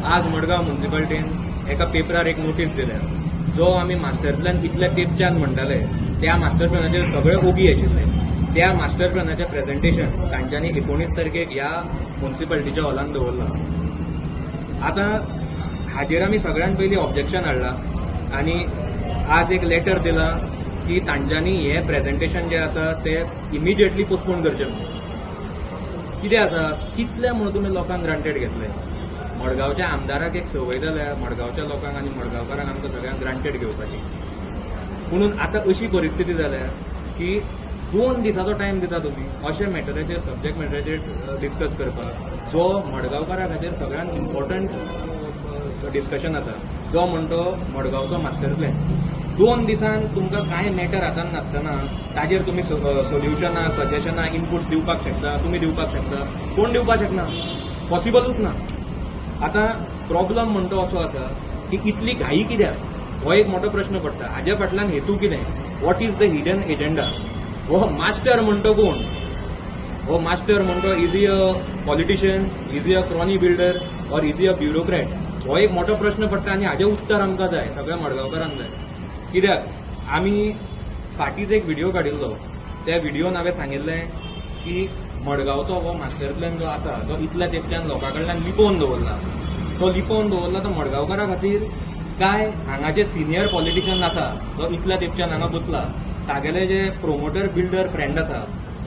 आज मडगांव म्युनिसिपालिटीन एका पेपरार एक नोटीस दिल्या जो आमी मास्टर प्लॅन इतल्या तेंपच्यान म्हणटाले त्या मास्टर प्लॅनाचेर सगळे ओगी आशिल्ले. त्या मास्टर प्लॅनाचें प्रेझेंटेशन तांच्यांनी 19 तारखेक ह्या म्युनिसिपालिटीच्या हॉलांत दवरला. आतां हाचेर आमी सगळ्यान पयलीं ऑब्जेक्शन हाडला आनी आज एक लेटर दिला की तांच्यांनी हें प्रेझेंटेशन जें आसा तें इमिजिएटली पोस्टपोन करचें म्हणून. कितें आसा कितले म्हणून तुमी लोकांक ग्रांटेड घेतले. मडगांवच्या आमदाराक एक संवय जाल्या मडगांवच्या लोकांक आनी मडगांवकारांक आमकां सगळ्यांक ग्रांटेड घेवपाची. म्हणून आतां अशी परिस्थिती जाल्या की 2 दिसाचो टायम दिता तुमी अशे मॅटराचेर सब्जेक्ट मॅटराचेर डिस्कस करपाक जो मडगांवकारा खातीर सगळ्यांत इम्पॉर्टंट डिस्कशन आसा जो म्हणतो मडगांवचो मास्टर प्लॅन. 2 दिसान तुमकां कांय मॅटर हातान नासतना ताजेर तुमी सोल्युशनां सजेशनां इनपुट्स दिवपाक शकता. तुमी दिवपाक शकता. कोण दिवपाक शकना. पॉसिबलूच ना. आतां प्रॉब्लम म्हणतो असो आसा की इतली घाई कित्याक हो एक मोठो प्रश्न पडटा. हाज्या फाटल्यान हेतू कितें. What is the hidden agenda. हो मास्टर म्हणतो कोण. हो मास्टर म्हणतो is he a politician is he a crony builder or is he a bureaucrat. हो एक मोठो प्रश्न पडटा आनी हाजें उत्तर आमकां जाय सगळ्या मडगांवकारांक जाय. कित्याक आमी फाटींच एक व्हिडिओ काडिल्लो. त्या व्हिडिओन हांवें सांगिल्लें की मडगांवचो हो मास्टर प्लॅन जो आसा तो इतल्या तेंपच्यान लोकां कडल्यान लिपोवन दवरला. तो लिपोवन दवरला तो मडगांवकारा खातीर काय हांगाचे सिनियर पॉलिटिशियन आसा जो इतल्या तेंपच्यान हांगा बसला तागेले जे प्रोमोटर बिल्डर फ्रेंड आसा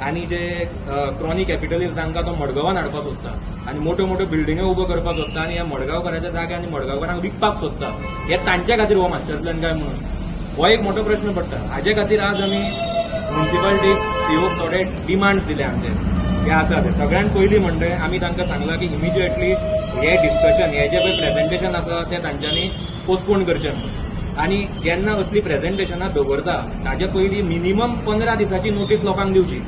आनी जे क्रॉनी कॅपिटलिस्ट तांकां तो मडगांवान हाडपाक सोदता आनी मोठ्यो मोठ्यो बिल्डिंगो उबो करपाक सोदता आनी ह्या मडगांवकाराच्या जाग्यार आनी मडगांवकारांक विकपाक सोदता. हे तांचे खातीर हो मास्टर प्लॅन काय म्हणून हो एक मोठो प्रश्न पडटा. हाजे खातीर आज आमी म्युनिसिपालिटीक सीओक थोडे डिमांड्स दिले आमचे हे आसा ते. सगळ्यात पयलीं म्हणजे आमी तांकां सांगलां की इमिजिएटली हे डिस्कशन हे जे पळय प्रेझेंटेशन आसा ते तांच्यांनी पोस्टपोन करचें म्हणून. आनी जेन्ना असली प्रेझेंटेशनां दवरता ताजे पयलीं मिनिमम 15 दिसांची नोटीस लोकांक दिवची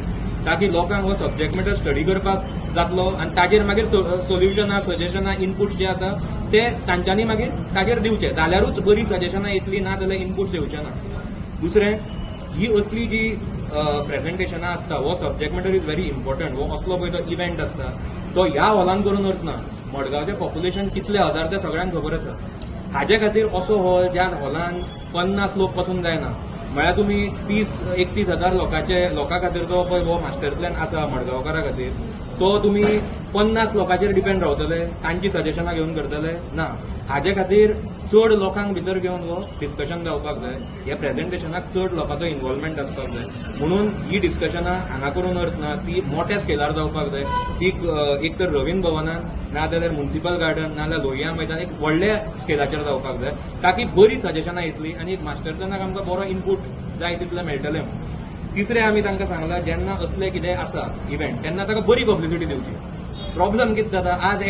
ताकी लोकांक हो सब्जेक्ट मॅटर स्टडी करपाक जातलो आनी ताजेर मागीर सोल्युशनां सजेशनां इनपुट्स जे आसा ते तांच्यांनी मागीर ताजेर दिवचे जाल्यारूच बरी सजेशनां येतली ना जाल्यार इनपुट्स येवचे ना. दुसरें ही असली जी प्रेझेंटेशनां आसता हो subject matter is very important. हो असलो पळय तो इव्हेंट आसता तो ह्या हॉलान करून वचना. मडगांवचें पॉप्युलेशन कितले हजार ते सगळ्यांक खबर आसा. हाजे खातीर असो हॉल ज्या हॉलान 50 लोक पासून जायना म्हळ्यार तुमी 30-31 हजार लोकां खातीर जो पळय हो मास्टर प्लॅन आसा मडगांवकारा खातीर तो तुमी 50 लोकांचेर डिपेंड रावतले तांची सजेशनां घेवन करतले ना. हाजे खातीर चड लोकांक भितर घेवन हो डिस्कशन जावपाक जाय. ह्या प्रेझेंटेशनाक चड लोकांचो इन्वॉल्वमेंट आसपाक जाय. म्हणून ही डिस्कशनां हांगा करून वचना ती मोठ्या स्केलार जावपाक जाय. ती एक तर रवींद्र भवनान ना जाल्यार म्युनिसिपल गार्डन ना जाल्यार लोहिया मैदान एक व्हडल्या स्केलाचेर जावपाक जाय ताकी बरी सजेशनां येतली आनी एक मास्टर प्लॅनाक आमकां बरो इनपूट जाय तितलें मेळटलें. तिसरें आमी तांकां सांगलां जेन्ना असलें कितें आसा इव्हेंट तेन्ना ताका बरी पब्लिसिटी दिवची. प्रॉब्लम कितें जाता आज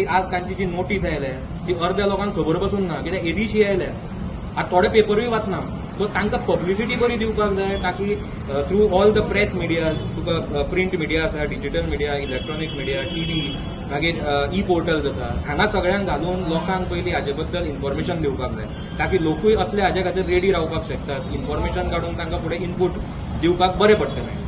आज तांची जी नोटीस आयल्या ती अर्द्या लोकांक खबर पासून ना कित्याक एदीशी आयल्या. आतां थोडे पेपरूय वाचना सो तांकां पब्लिसिटी बरी दिवपाक जाय ताकी through all the press media तुका प्रिंट मिडिया आसा digital media electronic media TV मागीर ई पोर्टल्स आसा हांगा सगळ्यांक घालून लोकांक पयलीं हाजे बद्दल इन्फॉर्मेशन दिवपाक जाय ताकी लोकूय असले हाजे खातीर रेडी रावपाक शकतात. इन्फॉर्मेशन काडून तांकां फुडें इनपूट दिवपाक बरें पडटलें.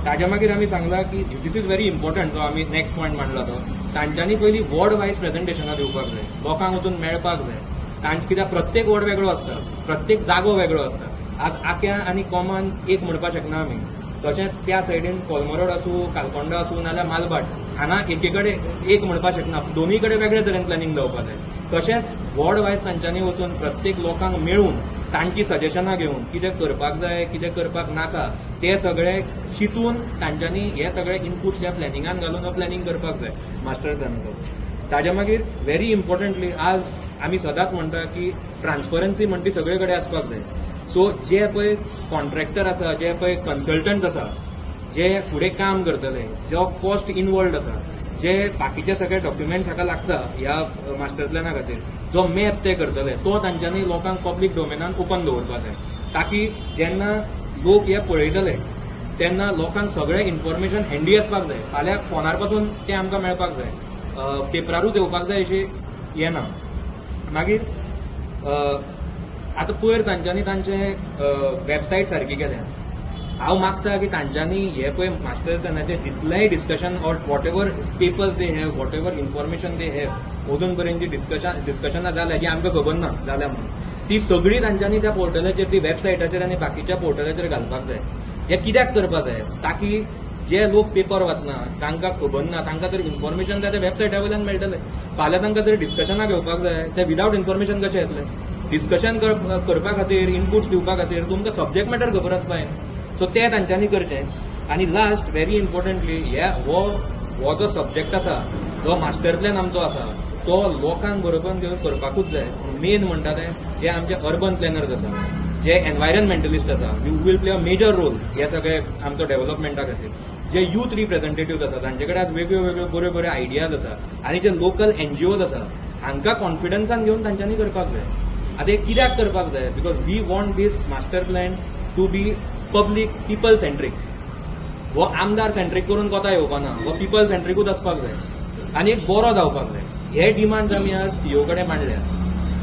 ताज्या मागीर आमी सांगलां की दीस इज व्हेरी इम्पॉर्टंट जो आमी नेक्स्ट पॉयंट मांडला तो तांच्यांनी पयलीं वॉर्ड वायज प्रेझेंटेशनां दिवपाक जाय. लोकांक वचून मेळपाक जाय. कित्याक प्रत्येक वॉर्ड वेगळो आसता प्रत्येक जागो वेगळो आसता. आज आक्या आनी कॉमान एक म्हणपाक शकना आमी. तशेंच त्या सायडीन कोलमरोड आसूं कालकोंडा आसूं नाल्यार मालबाट हांगा एके कडेन एक म्हणपाक शकना. दोनूय कडेन वेगळे तरेन प्लॅनिंग जावपाक जाय. तशेंच वॉर्ड वायज तांच्यांनी वचून प्रत्येक लोकांक मेळून तांची सजेशनां घेवन कितें करपाक जाय कितें करपाक नाका ते सगळे चिंतून तांच्यांनी हे सगळे इनपुट्स ह्या प्लॅनिंगान घालून हो प्लॅनिंग करपाक जाय मास्टर प्लॅनाचो. ताज्या मागीर व्हेरी इम्पॉर्टंटली आज आमी सदांच म्हणटा की ट्रान्सपरन्सी म्हणटी सगळे कडेन आसपाक जाय. सो जे पळय कॉन्ट्रॅक्टर आसा जे पळय कन्सल्टंट आसा जे फुडें काम करतले जो कॉस्ट इनवॉल्ड आसा जे बाकीचे सगळे डॉक्युमेंट्स हाका लागता ह्या मास्टर प्लॅना खातीर जो मॅप ते करतले तो तांच्यांनी लोकांक पब्लीक डोमेनान ओपन दवरपाक जाय ताकी जेन्ना लोक हे पळयतले तेन्ना लोकांक सगळें इन्फॉर्मेशन हँडी आसपाक जाय. फाल्यां फोनार पासून तें आमकां मेळपाक जाय. पेपरारूच येवपाक जाय अशें हें ना. मागीर आतां पयर तांच्यांनी तांचे वेबसायट सारकी केल्या. हांव मागता की तांच्यांनी हे पळय मास्टर प्लॅनाचें जितलेंय discussion or whatever papers they have whatever information they have अजून पर्यंत डिस्कशनां जाल्या जी आमकां खबर ना जाल्या म्हणून ती सगळी तांच्यांनी त्या पोर्टलाचेर ती वेबसायटाचेर आनी बाकीच्या पोर्टलाचेर घालपाक जाय. हे कित्याक करपाक जाय ताकी जे लोक पेपर वाचना तांकां खबर ना तांकां जर इन्फॉर्मेशन जाय ते वेबसायटा वयल्यान मेळटलें. फाल्यां तांकां जर डिस्कशनां घेवपाक जाय ते विदावट इन्फॉर्मेशन कशें येतलें. डिस्कशन करपा खातीर इनपुट्स दिवपा खातीर तुमकां सब्जेक्ट मॅटर खबर आसपाक जाय. सो ते तांच्यांनी करचें. आनी लास्ट व्हेरी इम्पॉर्टंटली हो जो सब्जेक्ट आसा जो मास्टर प्लॅन आमचो आसा तो लोकांक बरोबर घेवन करपाकूच जाय. मेन म्हणटा ते जे आमचे अर्बन प्लॅनर्स आसा जे एनवायरमेंटलिस्ट आसा you will play a major role हे सगळे आमचो डेव्हलपमेंटा खातीर. जे यूथ रिप्रेझेंटेटिव्ह आसा तांचे कडेन आज वेगळ्यो वेगळ्यो बऱ्यो बऱ्यो आयडियाज आसा आनी जे लोकल एनजीओज आसा हांकां कॉन्फिडन्सान घेवन तांच्यांनी करपाक जाय. आतां हे कित्याक करपाक जाय because we want this master plan to be public people centric. हो आमदार सेंट्रीक करून कोता येवपा ना. हो पीपल सेंट्रीकूच आसपाक जाय आनी एक बरो जावपाक जाय. हे डिमांड्स आमी आज सीओ कडेन मांडल्या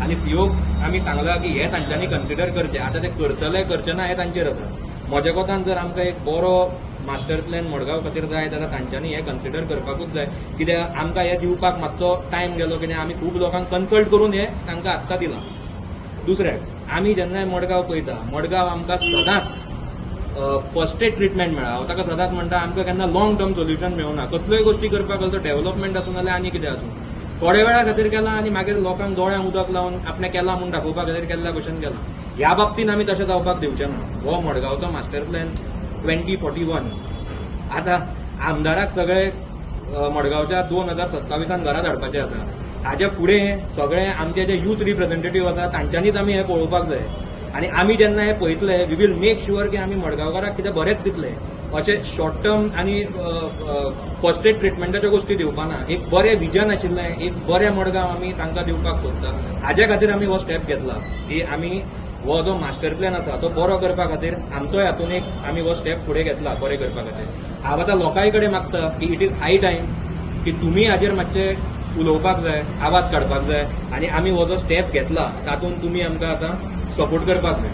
आनी सीओक आमी सांगलां की हे तांच्यांनी कन्सिडर करचें. आतां ते करतले करचे ना हे तांचेर आसा. म्हज्या कोतान जर आमकां एक बरो मास्टर प्लॅन मडगांव खातीर जाय जाल्यार तांच्यांनी हे कन्सिडर करपाकूच जाय. कित्याक आमकां हे दिवपाक मातसो टायम गेलो कित्याक आमी खूब लोकांक कन्सल्ट करून हे तांकां आत्तां दिलां. दुसरें आमी जेन्ना मडगांव पळयता मडगांव आमकां सदांच फर्स्ट एड ट्रिटमेंट मेळ्ळा. हांव ताका सदांच म्हणटा आमकां केन्ना लॉंग टर्म सोल्युशन मेळूना. कसल्योय गोश्टी करपाक गेलो तो डेव्हलपमेंट आसूं नाल्यार आनी कितें आसूं थोड्या वेळा खातीर केलां आनी मागीर लोकांक दोळ्यांक उदक लावन आपणें केलां म्हणून दाखोवपा खातीर केल्ल्या भशेन केलां. ह्या बाबतींत आमी तशें जावपाक दिवचें ना. हो मडगांवचो मास्टर प्लॅन 2041 आतां आमदाराक सगळे मडगांवच्या 2027 घरां धाडपाचें आसा. हाचे फुडें सगळे आमचे जे यूथ रिप्रेझेंटेटिव्ह आसा तांच्यांनीच आमी हें पळोवपाक जाय. आनी आमी जेन्ना हें पळयतले वी वील मेक शुअर की आमी मडगांवकाराक कितें बरेंच दितले. अशें शॉर्ट टर्म आनी फर्स्ट एड ट्रिटमेंटाच्यो गोश्टी दिवपाना. एक बरें विजन आशिल्लें एक बरें मडगांव आमी तांकां दिवपाक सोदता. हाजे खातीर आमी हो स्टेप घेतला की आमी हो जो मास्टर प्लॅन आसा तो बरो करपा खातीर आमचोय हातून एक आमी हो स्टेप फुडें घेतला बरें करपा खातीर. हांव आतां लोकांय कडेन मागता की इट इज हाय टायम की तुमी हाजेर मातशें उलोवपाक जाय आवाज काडपाक जाय आनी आमी हो जो स्टेप घेतला तातूंत तुमी आमकां आतां सपोर्ट करपाक जाय.